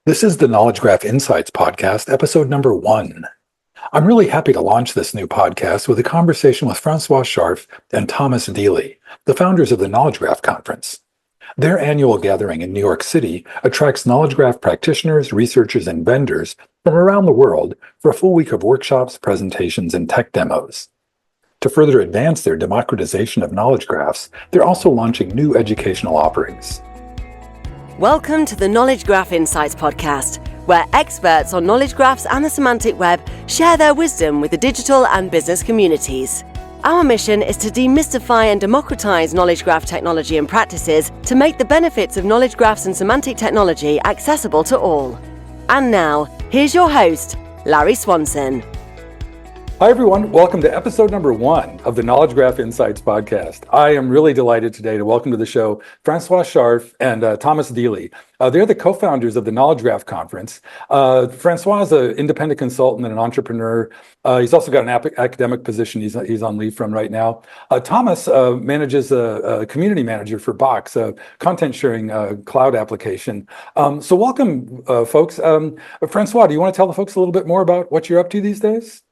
This is the Knowledge Graph Insights podcast, episode number 1. I'm really happy to launch this new podcast with a conversation with François Scharffe and Thomas Deeley, the founders of the Knowledge Graph Conference. Their annual gathering in New York City attracts Knowledge Graph practitioners, researchers, and vendors from around the world for a full week of workshops, presentations, and tech demos. To further advance their democratization of knowledge graphs, they're also launching new educational offerings. Welcome to the Knowledge Graph Insights podcast, where experts on knowledge graphs and the semantic web share their wisdom with the digital and business communities. Our mission is to demystify and democratize knowledge graph technology and practices to make the benefits of knowledge graphs and semantic technology accessible to all. And now, here's your host, Larry Swanson. Hi, everyone. Welcome to episode number 1 of the Knowledge Graph Insights podcast. I am really delighted today to welcome to the show François Scharffe and Thomas Deeley. They're the co-founders of the Knowledge Graph Conference. François is an independent consultant and an entrepreneur. He's also got an academic position he's on leave from right now. Thomas manages a community manager for Box, a content sharing cloud application. So welcome, folks. François, do you want to tell the folks a little bit more about what you're up to these days?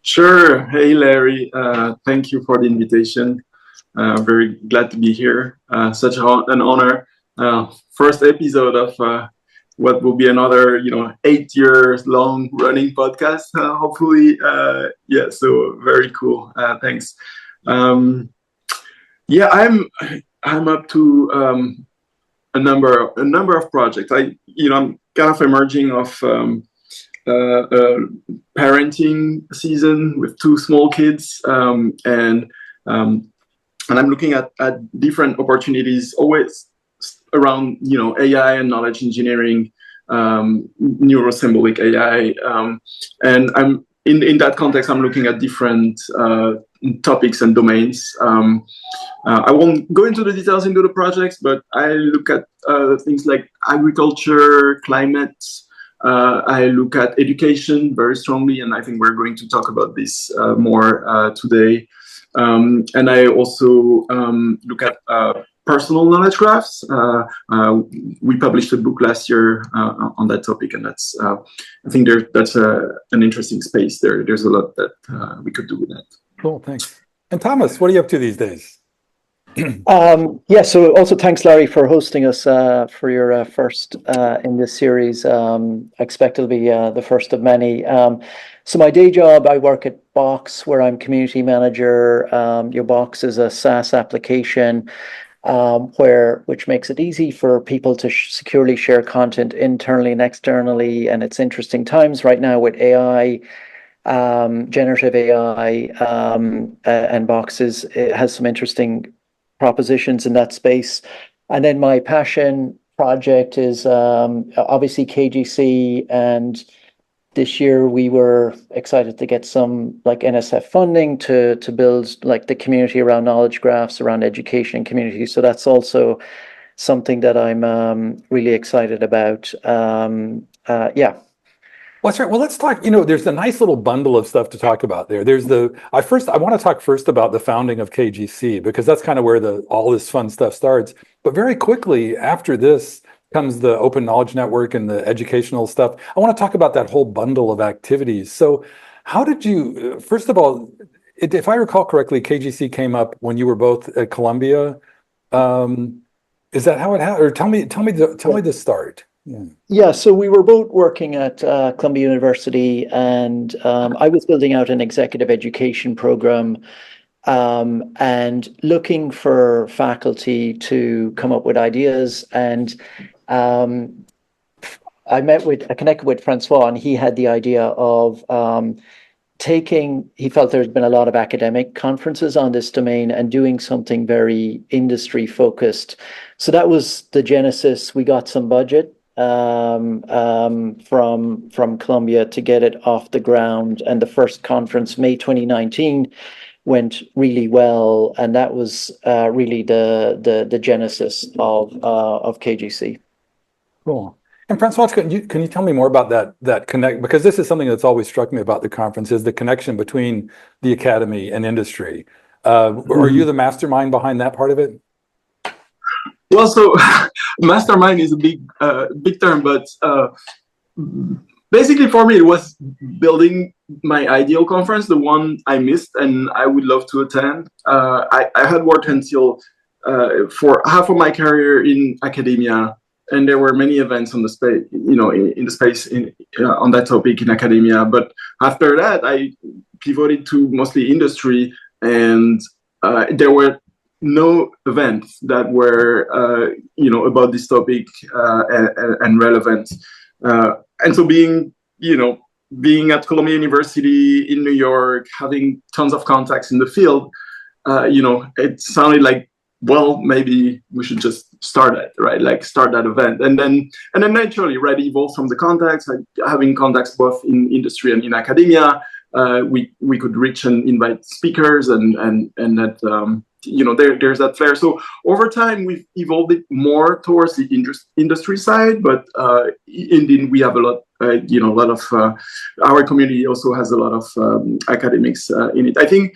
Sure. Hey, Larry. Thank you for the invitation. Very glad to be here. Such an honor. First episode of what will be another, 8 years long running podcast. Hopefully, So very cool. Thanks. I'm up to a number of projects. I'm kind of emerging of. Parenting season with 2 small kids, and I'm looking at different opportunities, always around AI and knowledge engineering, neurosymbolic AI, and I'm in that context. I'm looking at different topics and domains. I won't go into the details into the projects, but I look at things like agriculture, climate. I look at education very strongly, and I think we're going to talk about this more today. And I also look at personal knowledge graphs. We published a book last year on that topic, and that's I think that's an interesting space there. There's a lot that we could do with that. Cool, thanks. And Thomas, what are you up to these days? So also thanks, Larry, for hosting us for your first in this series. I expect it'll be the first of many. So my day job, I work at Box, where I'm community manager. Your Box is a SaaS application which makes it easy for people to securely share content internally and externally. And it's interesting times right now with AI. Generative AI and Box it has some interesting propositions in that space. And then my passion project is obviously KGC, and this year we were excited to get some NSF funding to build the community around knowledge graphs, around education and community. So that's also something that I'm really excited about. Well, that's right. Well, let's talk, there's a nice little bundle of stuff to talk about there. I want to talk first about the founding of KGC, because that's kind of where all this fun stuff starts. But very quickly after this comes the Open Knowledge Network and the educational stuff. I want to talk about that whole bundle of activities. So how did you, first of all, if I recall correctly, KGC came up when you were both at Columbia. Is that how it happened? Or tell me the start. Yeah, so we were both working at Columbia University, and I was building out an executive education program and looking for faculty to come up with ideas. And I connected with François, and he had the idea of he felt there's been a lot of academic conferences on this domain and doing something very industry focused. So that was the genesis. We got some budget from Columbia to get it off the ground, and the first conference, May 2019, went really well, and that was really the genesis of KGC. Cool. And François, can you tell me more about that connect? Because this is something that's always struck me about the conference, is the connection between the academy and industry. Are you the mastermind behind that part of it? Well, so mastermind is a big term, but basically for me, it was building my ideal conference, the one I missed and I would love to attend. I had worked until for half of my career in academia, and there were many events on the space, in the space on that topic in academia. But after that, I pivoted to mostly industry, and there were no events that were about this topic and relevant. And so being at Columbia University in New York, having tons of contacts in the field, it sounded like, well, maybe we should just start it, right? Like start that event, and then naturally, right, evolve from the contacts, like having contacts both in industry and in academia. We could reach and invite speakers, and that there's that flair. So over time, we've evolved it more towards the industry side, but indeed we have a lot. A lot of our community also has a lot of academics in it. I think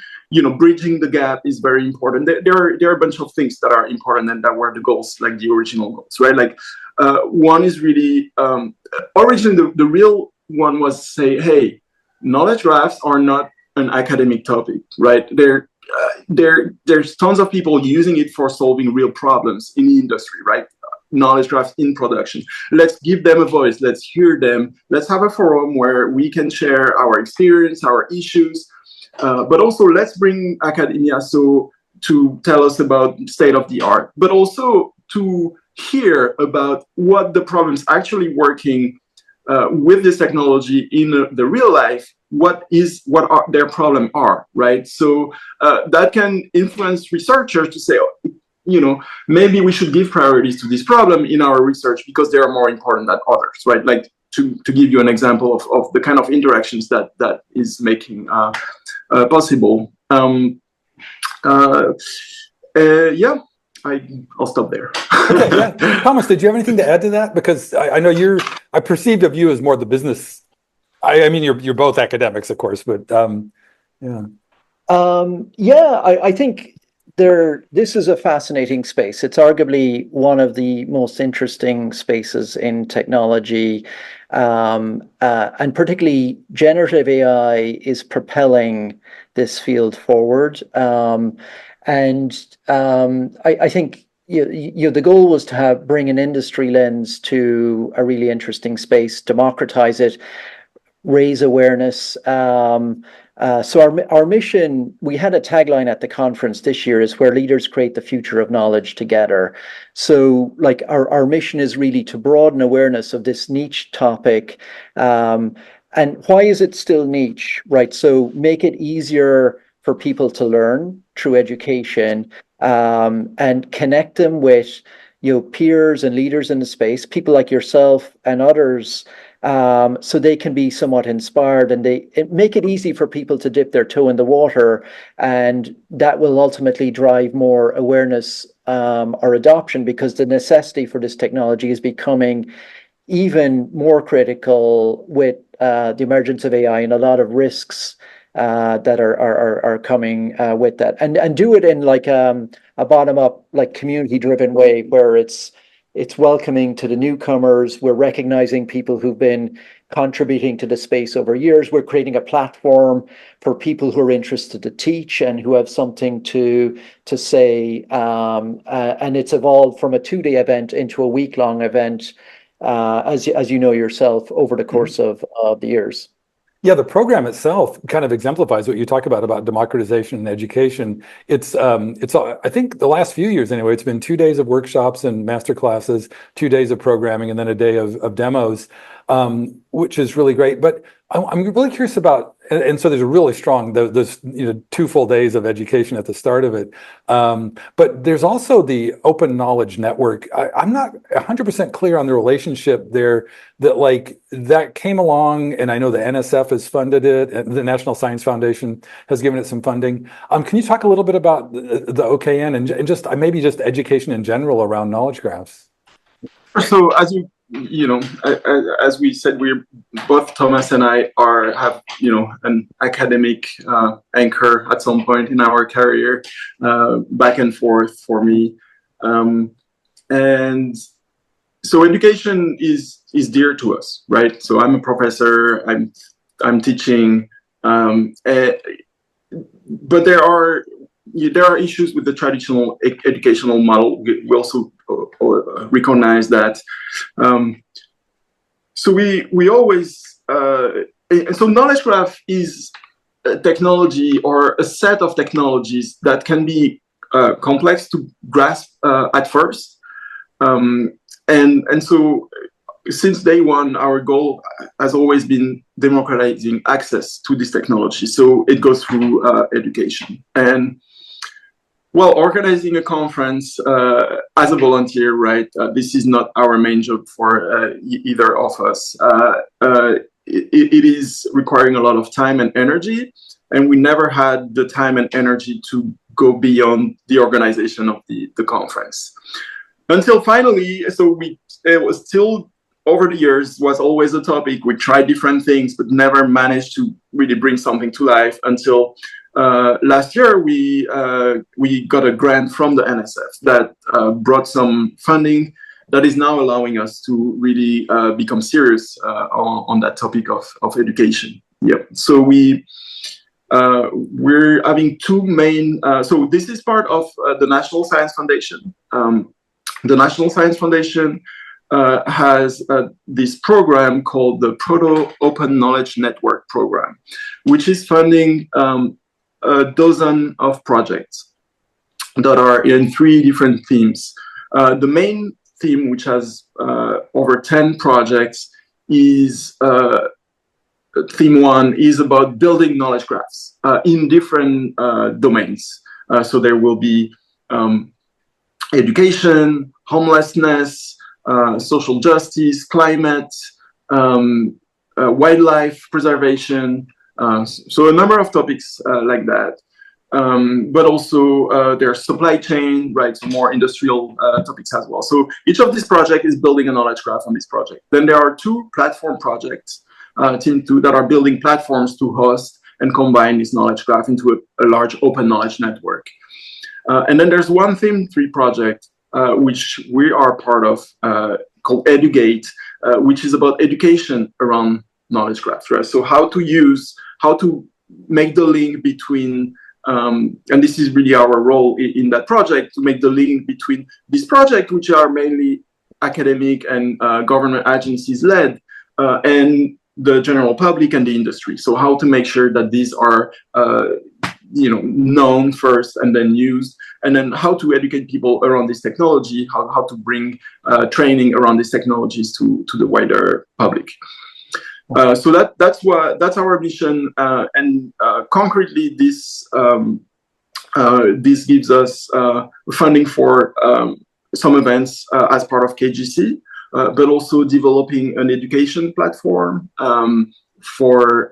bridging the gap is very important. There are a bunch of things that are important and that were the goals, like the original goals, right? Like one is really originally the real one was say, hey, knowledge graphs are not an academic topic, right? There's tons of people using it for solving real problems in the industry, right? Knowledge graphs in production. Let's give them a voice. Let's hear them. Let's have a forum where we can share our experience, our issues, but also let's bring academia to tell us about state of the art, but also to hear about what the problems actually working with this technology in the real life. What their problem are, right? So that can influence researchers to say, maybe we should give priorities to this problem in our research because they are more important than others, right? Like to give you an example of the kind of interactions that is making possible. I'll stop there. Okay, yeah. Thomas, did you have anything to add to that? Because I know I perceived of you as more the business. I mean, you're both academics, of course, but yeah. I think this is a fascinating space. It's arguably one of the most interesting spaces in technology, and particularly generative AI is propelling this field forward. I think the goal was to bring an industry lens to a really interesting space, democratize it, raise awareness. So our mission, we had a tagline at the conference this year, is where leaders create the future of knowledge together. So like our mission is really to broaden awareness of this niche topic. And why is it still niche, right? So make it easier for people to learn through education, and connect them with peers and leaders in the space, people like yourself and others, so they can be somewhat inspired, and make it easy for people to dip their toe in the water, and that will ultimately drive more awareness or adoption, because the necessity for this technology is becoming even more critical with the emergence of AI and a lot of risks that are coming with that, and do it in like a bottom-up, like community-driven way, where it's welcoming to the newcomers. We're recognizing people who've been contributing to the space over years. We're creating a platform for people who are interested to teach and who have something to say. And it's evolved from a 2-day event into a week-long event, as you know yourself, over the course of the years. Yeah, the program itself kind of exemplifies what you talk about democratization and education. It's I think the last few years anyway, it's been 2 days of workshops and master classes, 2 days of programming, and then a day of demos, which is really great. But I'm really curious about, and so there's a really strong, those 2 full days of education at the start of it. But there's also the Open Knowledge Network. I'm not 100% clear on the relationship there that came along, and I know the NSF has funded it, and the National Science Foundation has given it some funding. Can you talk a little bit about the OKN and just maybe just education in general around knowledge graphs? So as we said, we're both, Thomas and I have an academic anchor at some point in our career, back and forth for me, And so education is dear to us, right? So I'm a professor. I'm teaching, but there are issues with the traditional educational model. We also recognize that. So we always so knowledge graph is a technology or a set of technologies that can be complex to grasp at first, and so since day one, our goal has always been democratizing access to this technology. So it goes through education. And well, organizing a conference as a volunteer, right? This is not our main job for either of us. It is requiring a lot of time and energy, and we never had the time and energy to go beyond the organization of the conference. Until finally, it was still over the years was always a topic. We tried different things, but never managed to really bring something to life until last year we got a grant from the NSF that brought some funding that is now allowing us to really become serious on that topic of education. Yeah. So we're having two main. So this is part of the National Science Foundation. The National Science Foundation has this program called the Proto Open Knowledge Network Program, which is funding a dozen of projects that are in 3 different themes. The main theme, which has over 10 projects, is theme 1 is about building knowledge graphs in different domains. So there will be education, homelessness, social justice, climate, wildlife preservation. So a number of topics like that. But also there's supply chain, right? So more industrial topics as well. So each of these projects is building a knowledge graph on this project. Then there are 2 platform projects, team 2, that are building platforms to host and combine this knowledge graph into a large open knowledge network. And then there's one theme 3 project, which we are part of, called Educate, which is about education around knowledge graphs, right? So how to make the link between, and this is really our role in that project, to make the link between this project, which are mainly academic and government agencies led, and the general public and the industry. So how to make sure that these are known first and then used, and then how to educate people around this technology, how to bring training around these technologies to the wider public. So that's our mission, and concretely this gives us funding for some events as part of KGC, but also developing an education platform for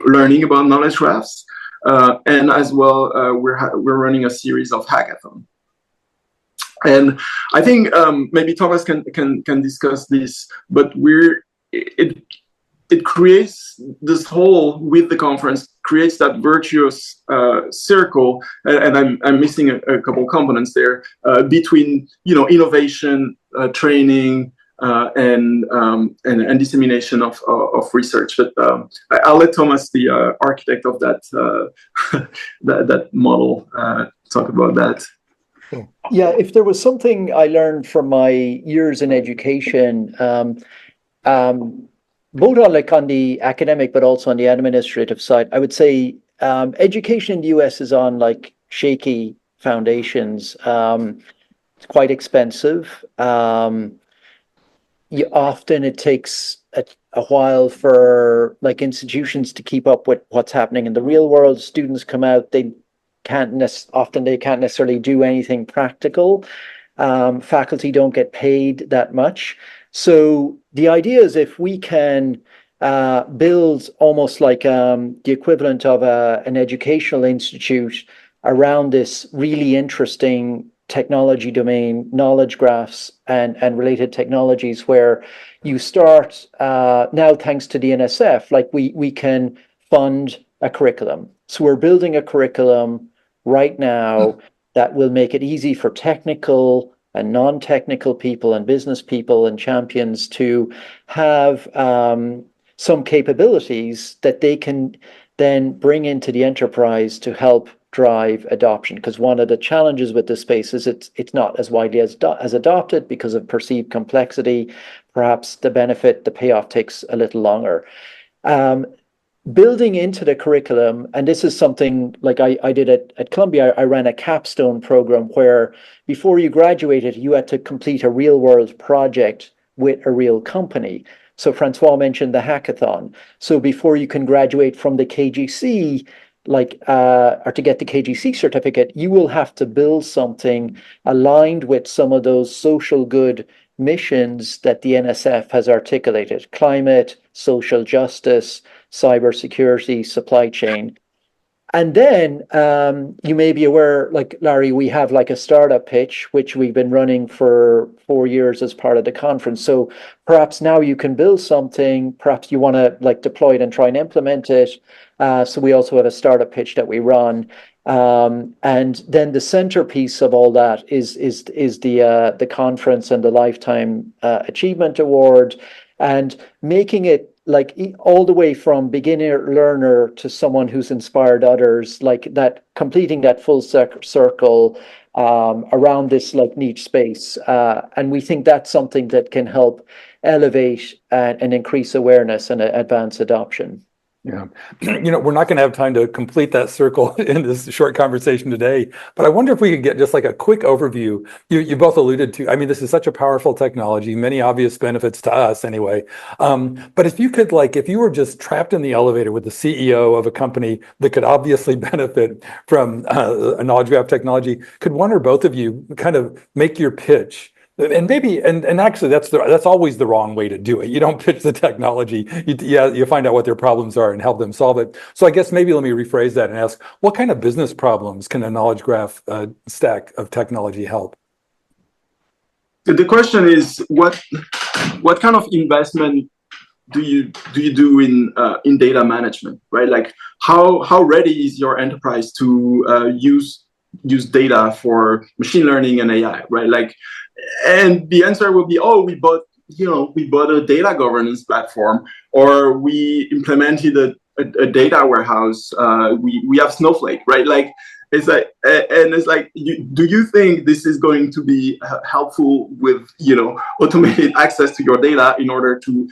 learning about knowledge graphs, and as well we're running a series of hackathons. And I think maybe Thomas can discuss this, but it creates this whole, with the conference, creates that virtuous circle, and I'm missing a couple components there, between innovation, training, and dissemination of research. But I'll let Thomas, the architect of that that model, talk about that. Yeah, if there was something I learned from my years in education, both on the academic but also on the administrative side, I would say education in the US is on shaky foundations. It's quite expensive. Often it takes a while for institutions to keep up with what's happening in the real world. Students come out, they can't necessarily do anything practical. Faculty don't get paid that much. So the idea is, if we can build almost like the equivalent of an educational institute around this really interesting technology domain, knowledge graphs and related technologies, where you start now, thanks to the NSF, we can fund a curriculum. So we're building a curriculum right now that will make it easy for technical and non-technical people and business people and champions to have some capabilities that they can then bring into the enterprise to help drive adoption. Because one of the challenges with this space is it's not as widely as adopted because of perceived complexity. Perhaps the payoff takes a little longer. Building into the curriculum, and this is something like I did at Columbia, I ran a capstone program where before you graduated, you had to complete a real world project with a real company. So Francois mentioned the hackathon. So before you can graduate from the KGC, or to get the KGC certificate, you will have to build something aligned with some of those social good missions that the NSF has articulated: climate, social justice, cybersecurity, supply chain. And then you may be aware, like Larry, we have like a startup pitch, which we've been running for 4 years as part of the conference. So perhaps now you can build something, perhaps you want to like deploy it and try and implement it. So we also have a startup pitch that we run. And then the centerpiece of all that is the conference and the Lifetime Achievement Award, and making it like all the way from beginner learner to someone who's inspired others, like that, completing that full circle around this like niche space. And we think that's something that can help elevate and increase awareness and advance adoption. Yeah. We're not going to have time to complete that circle in this short conversation today, but I wonder if we could get just like a quick overview. You both alluded to, I mean, this is such a powerful technology, many obvious benefits to us anyway. But if you could, like, if you were just trapped in the elevator with the CEO of a company that could obviously benefit from a knowledge graph technology, could one or both of you kind of make your pitch? And maybe, and actually, that's always the wrong way to do it. You don't pitch the technology. You find out what their problems are and help them solve it. So I guess maybe let me rephrase that and ask, what kind of business problems can a knowledge graph stack of technology help? The question is, what kind of investment do you do in data management, right? Like how ready is your enterprise to use data for machine learning and AI, right? Like, and the answer will be, oh, we bought a data governance platform, or we implemented a data warehouse. We have Snowflake, right? Like, it's like, and it's like, do you think this is going to be helpful with automated access to your data in order to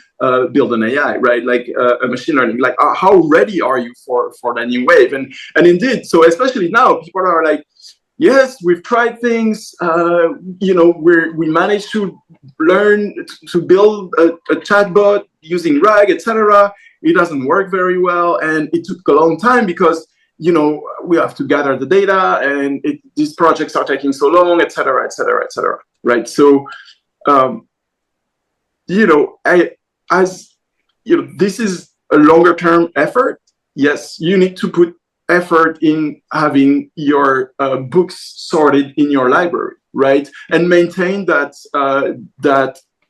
build an AI, right? Like a machine learning. Like, how ready are you for that new wave? And indeed, so especially now, people are like, yes, we've tried things. We managed to learn to build a chatbot using RAG, etc. It doesn't work very well, and it took a long time because we have to gather the data, and these projects are taking so long, etc., etc., etc. Right? So, this is a longer term effort. Yes, you need to put effort in having your books sorted in your library, right? And maintain that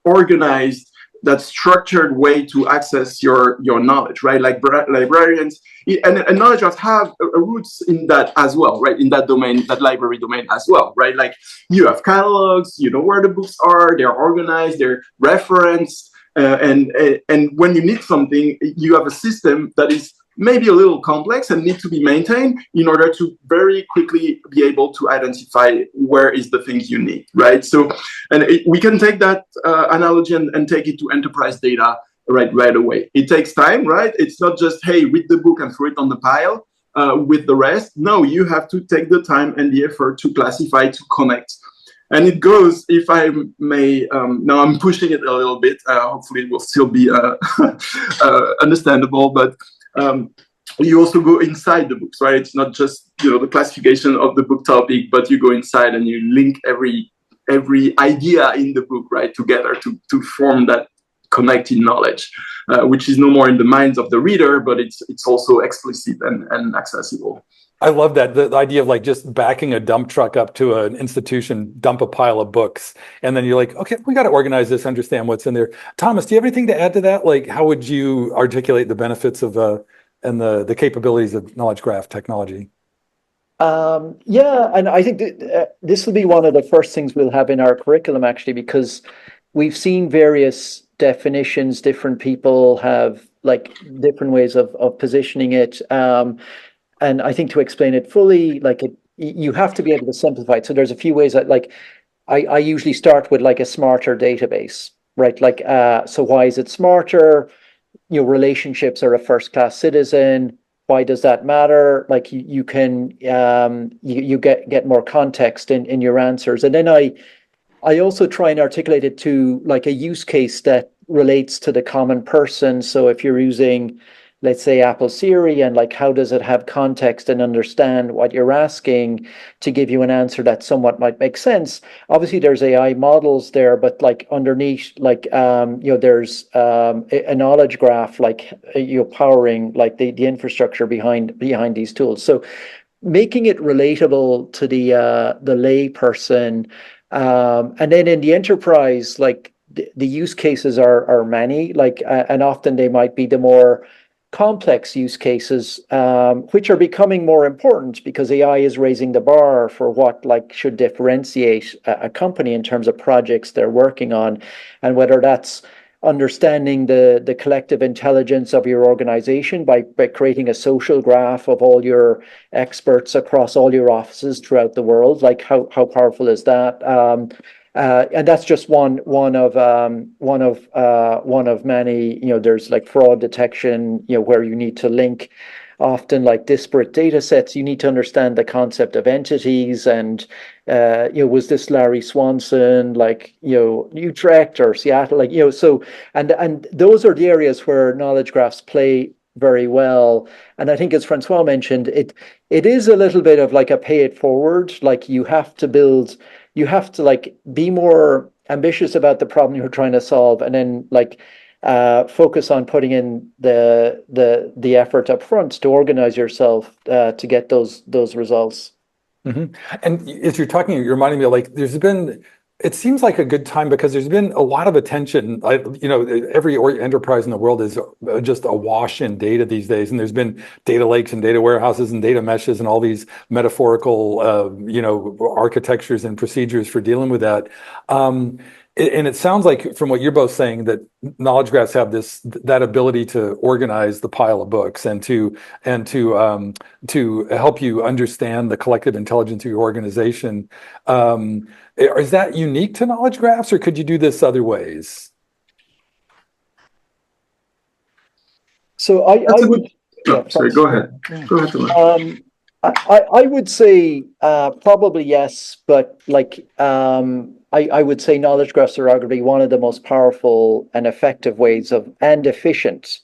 organized, that structured way to access your knowledge, right? Like librarians and knowledge graphs have roots in that as well, right? In that domain, that library domain as well, right? Like you have catalogs, you know where the books are, they're organized, they're referenced, and when you need something, you have a system that is maybe a little complex and need to be maintained in order to very quickly be able to identify where is the things you need, right? So, and we can take that analogy and take it to enterprise data right away. It takes time, right? It's not just, hey, read the book and throw it on the pile with the rest. No, you have to take the time and the effort to classify, to connect. And it goes, if I may, now I'm pushing it a little bit, hopefully it will still be understandable, but you also go inside the books, right? It's not just the classification of the book topic, but you go inside and you link every idea in the book, right, together to form that connected knowledge, which is no more in the minds of the reader, but it's also explicit and accessible. I love that, the idea of like just backing a dump truck up to an institution, dump a pile of books, and then you're like, okay, we got to organize this, understand what's in there. Thomas, do you have anything to add to that? Like, how would you articulate the benefits of and the capabilities of knowledge graph technology? Yeah, and I think that, this will be one of the first things we'll have in our curriculum, actually, because we've seen various definitions. Different people have like different ways of positioning it. And I think to explain it fully, like you have to be able to simplify it. So there's a few ways that like I usually start with like a smarter database, right? Like, so why is it smarter? Relationships are a first class citizen. Why does that matter? Like you can you get more context in your answers. And then I also try and articulate it to like a use case that relates to the common person. So if you're using, let's say, Apple Siri, and like how does it have context and understand what you're asking to give you an answer that somewhat might make sense. Obviously there's AI models there, but like underneath, like there's a knowledge graph, like powering like the infrastructure behind these tools. So making it relatable to the lay person, and then in the enterprise, like the use cases are many, like and often they might be the more complex use cases, which are becoming more important because AI is raising the bar for what like should differentiate a company in terms of projects they're working on, and whether that's understanding the collective intelligence of your organization by creating a social graph of all your experts across all your offices throughout the world. Like how powerful is that? And that's just one of many. There's like fraud detection, where you need to link often like disparate data sets. You need to understand the concept of entities, and was this Larry Swanson, like Utrecht or Seattle, like so, and those are the areas where knowledge graphs play very well. And I think, as Francois mentioned, it is a little bit of like a pay it forward. Like you have to like be more ambitious about the problem you're trying to solve, and then like focus on putting in the effort up front to organize yourself to get those results. Mm-hmm. And as you're talking, you're reminding me of like it seems like a good time because there's been a lot of attention. Every enterprise in the world is just awash in data these days, and there's been data lakes and data warehouses and data meshes and all these metaphorical, architectures and procedures for dealing with that. And it sounds like, from what you're both saying, that knowledge graphs have that ability to organize the pile of books and to help you understand the collective intelligence of your organization. Is that unique to knowledge graphs, or could you do this other ways? So I would. Sorry, go ahead. Go ahead, Thomas. I would say probably yes, but like I would say knowledge graphs are arguably one of the most powerful and effective and efficient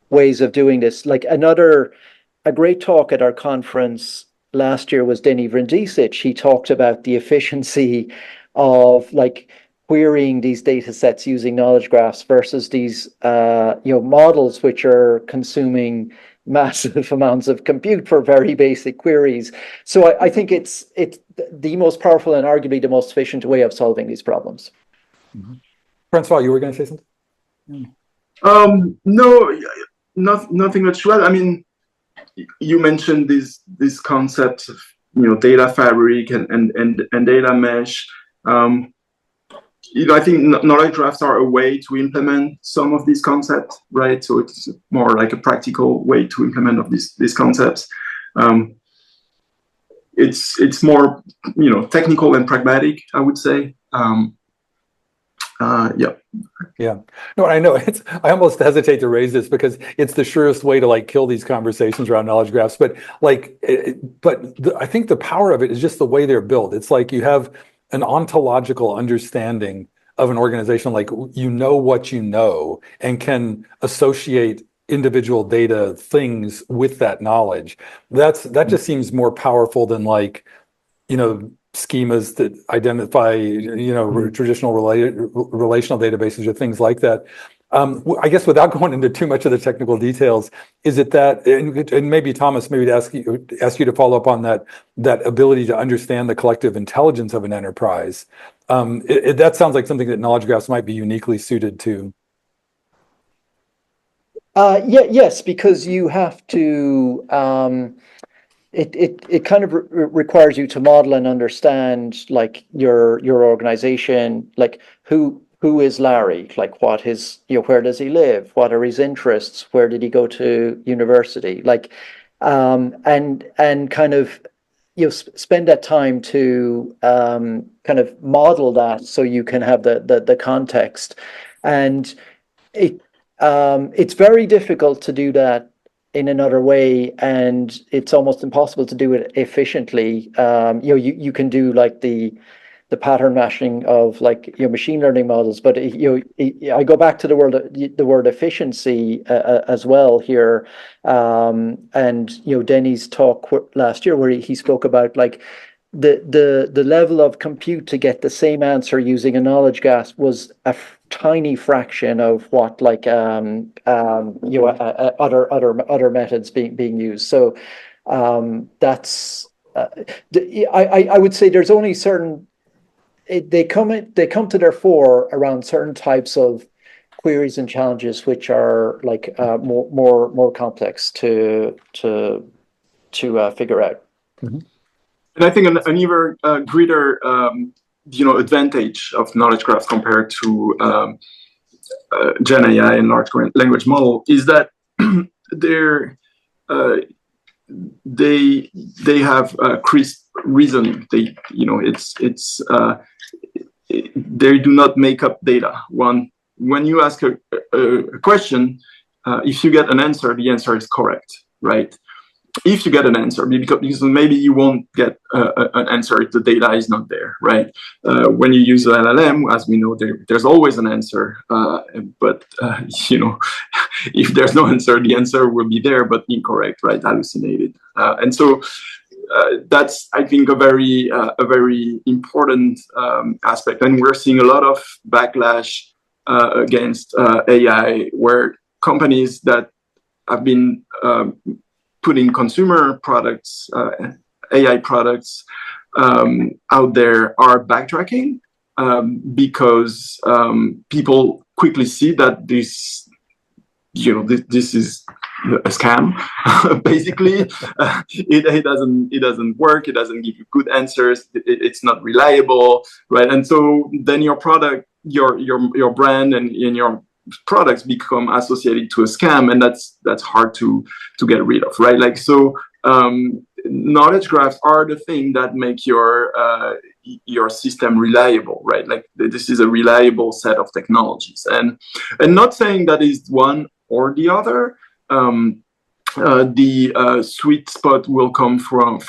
ways of doing this. Like a great talk at our conference last year was Denis Vrindisic. He talked about the efficiency of like querying these data sets using knowledge graphs versus these models which are consuming massive amounts of compute for very basic queries. So I think it's the most powerful and arguably the most efficient way of solving these problems. Mm-hmm. Francois, you were going to say something? No, nothing much to add. I mean, you mentioned this concept of data fabric and data mesh. I think knowledge graphs are a way to implement some of these concepts, right? So it's more like a practical way to implement of these concepts. It's more technical and pragmatic, I would say. Yeah. No, I know I almost hesitate to raise this because it's the surest way to like kill these conversations around knowledge graphs. But I think the power of it is just the way they're built. It's like you have an ontological understanding of an organization, like what you know, and can associate individual data things with that knowledge. That just seems more powerful than like, schemas that identify, traditional relational databases or things like that. I guess without going into too much of the technical details, is it that, and maybe Thomas, maybe to ask you to follow up on that ability to understand the collective intelligence of an enterprise. That sounds like something that knowledge graphs might be uniquely suited to. Yes, because you have to. it kind of requires you to model and understand like your organization, like who is Larry, like what his, where does he live, what are his interests, where did he go to university, like and kind of spend that time to kind of model that so you can have the context. And it's very difficult to do that in another way, and it's almost impossible to do it efficiently. You can do like the pattern matching of like machine learning models, but I go back to the word efficiency as well here. And Denny's talk last year where he spoke about like the level of compute to get the same answer using a knowledge graph was a tiny fraction of what like other methods being used. So that's I would say there's only certain they come to their fore around certain types of queries and challenges which are like more complex to figure out. Mm-hmm. And I think an even greater advantage of knowledge graphs compared to Gen AI and large language model is that they have crisp reasoning. They do not make up data. When you ask a question, if you get an answer, the answer is correct, right? If you get an answer, because maybe you won't get an answer if the data is not there, right? When you use an LLM, as we know, there's always an answer, but if there's no answer, the answer will be there, but incorrect, right? Hallucinated, and so that's, I think, a very important aspect, and we're seeing a lot of backlash against AI, where companies that have been putting consumer products, AI products out there are backtracking because people quickly see that this is a scam. Basically, it doesn't work. It doesn't give you good answers. It's not reliable, right? And so then your product, your brand, and your products become associated to a scam, and that's hard to get rid of, right? Like, so knowledge graphs are the thing that make your system reliable, right? Like, this is a reliable set of technologies, and not saying that is one or the other. The sweet spot will come from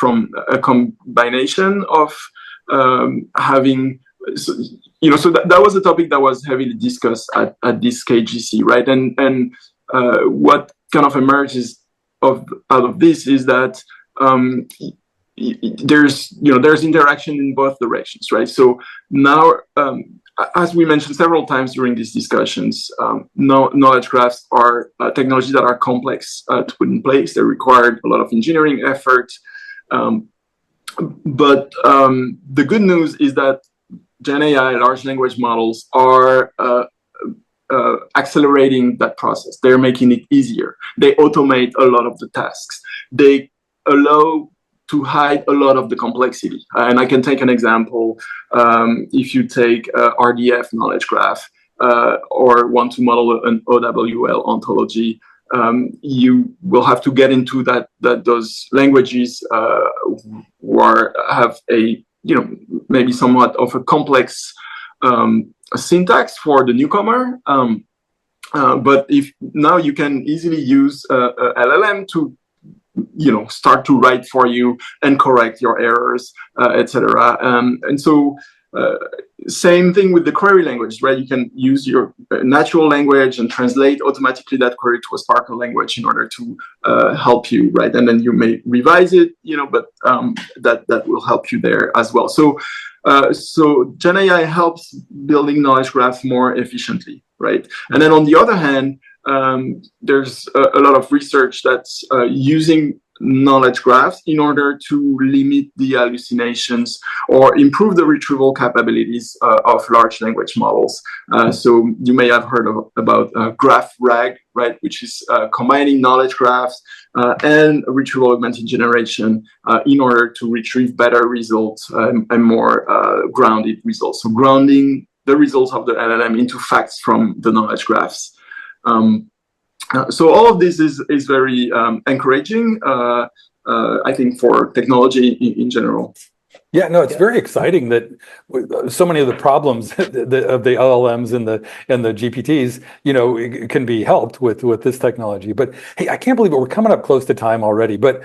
a combination of having. So that was a topic that was heavily discussed at this KGC, right? And what kind of emerges out of this is that there's interaction in both directions, right? So now, as we mentioned several times during these discussions, knowledge graphs are technologies that are complex to put in place. They require a lot of engineering effort, but the good news is that Gen AI, large language models, are accelerating that process. They're making it easier. They automate a lot of the tasks. They allow to hide a lot of the complexity. And I can take an example. If you take RDF knowledge graph or want to model an OWL ontology, you will have to get into those languages have a maybe somewhat of a complex syntax for the newcomer. But if now you can easily use a LLM to start to write for you and correct your errors, etc. And so same thing with the query language, right? You can use your natural language and translate automatically that query to a Sparkle language in order to help you, right? And then you may revise it, but that will help you there as well. So Gen AI helps building knowledge graphs more efficiently, right? And then on the other hand, there's a lot of research that's using knowledge graphs in order to limit the hallucinations or improve the retrieval capabilities of large language models. So you may have heard about graph RAG, right, which is combining knowledge graphs and retrieval augmented generation in order to retrieve better results and more grounded results. So grounding the results of the LLM into facts from the knowledge graphs. So all of this is very encouraging, I think, for technology in general. Yeah, no, it's very exciting that so many of the problems of the LLMs and the GPTs, can be helped with this technology. But hey, I can't believe it. We're coming up close to time already. But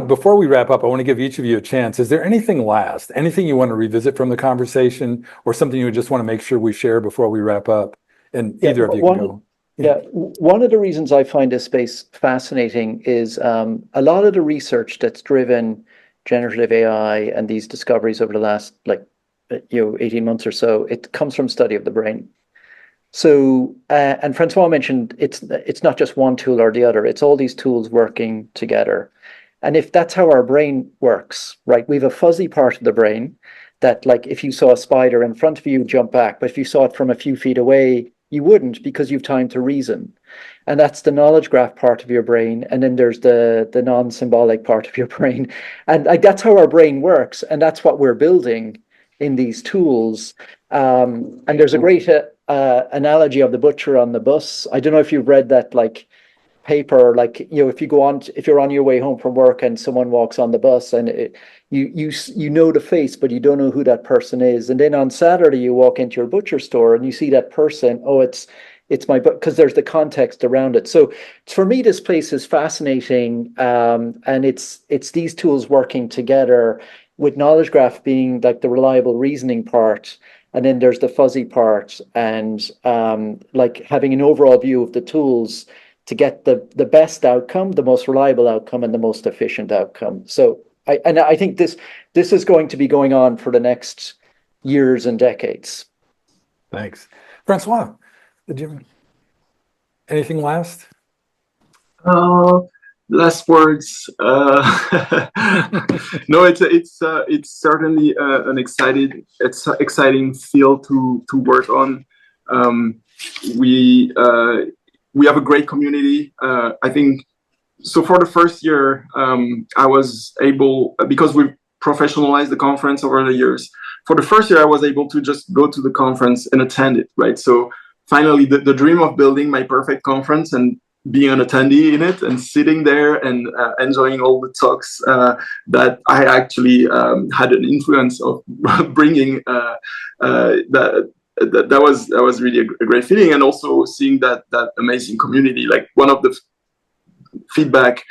before we wrap up, I want to give each of you a chance. Is there anything last? Anything you want to revisit from the conversation, or something you would just want to make sure we share before we wrap up? And either of you can go. Yeah, one of the reasons I find this space fascinating is a lot of the research that's driven generative AI and these discoveries over the last 18 months or so, it comes from study of the brain. So, and François mentioned it's not just one tool or the other, it's all these tools working together. And if that's how our brain works, right, we have a fuzzy part of the brain that, like, if you saw a spider in front of you, jump back, but if you saw it from a few feet away, you wouldn't, because you've time to reason. And that's the knowledge graph part of your brain. And then there's the non-symbolic part of your brain. And that's how our brain works. And that's what we're building in these tools. And there's a great analogy of the butcher on the bus. I don't know if you've read that, paper, if you're on your way home from work and someone walks on the bus and you know the face, but you don't know who that person is. And then on Saturday you walk into your butcher store and you see that person. Oh, it's my, because there's the context around it. So for me, this place is fascinating, and it's these tools working together, with knowledge graph being like the reliable reasoning part, and then there's the fuzzy part, and having an overall view of the tools to get the best outcome, the most reliable outcome, and the most efficient outcome. So I think this is going to be going on for the next years and decades. Thanks. François, did you have anything last? Last words. No, it's certainly an exciting field to work on. We have a great community. I think so. For the first year, I was able, because we professionalized the conference over the years. For the first year, I was able to just go to the conference and attend it, right? So finally, the dream of building my perfect conference and being an attendee in it and sitting there and enjoying all the talks that I actually had an influence of bringing. That was really a great feeling, and also seeing that amazing community. Like, one of the feedback,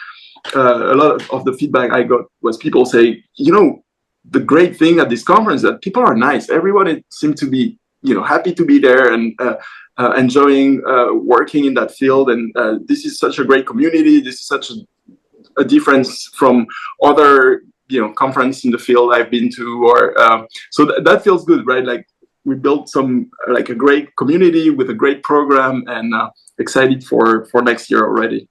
a lot of the feedback I got was people say, the great thing at this conference that people are nice. Everyone seemed to be, happy to be there and enjoying working in that field. And this is such a great community. This is such a difference from other, conference in the field I've been to, or so that feels good, right? Like, we built a great community with a great program, and excited for next year already.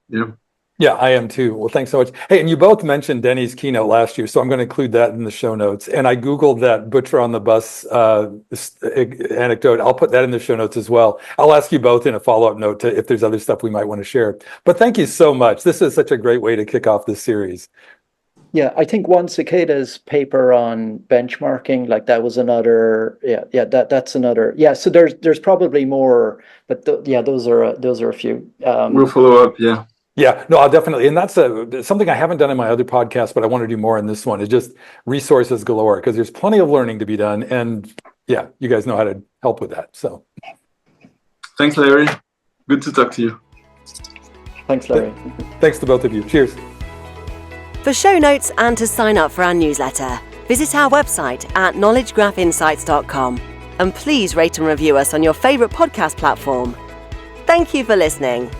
Yeah, I am too. Well, thanks so much. Hey, and you both mentioned Denny's keynote last year, so I'm going to include that in the show notes. And I Googled that butcher on the bus anecdote. I'll put that in the show notes as well. I'll ask you both in a follow-up note if there's other stuff we might want to share. But thank you so much. This is such a great way to kick off this series. Yeah, I think Juan Ciceda's paper on benchmarking, that was another. That's another. Yeah, so there's probably more, but those are a few. We'll follow up. Yeah. Yeah, no, I'll definitely, and that's something I haven't done in my other podcast, but I want to do more in this one. It's just resources galore, because there's plenty of learning to be done, and yeah, you guys know how to help with that. So, thanks, Larry. Good to talk to you. Thanks, Larry. Thanks to both of you. Cheers. For show notes and to sign up for our newsletter, visit our website at knowledgegraphinsights.com, and please rate and review us on your favorite podcast platform. Thank you for listening.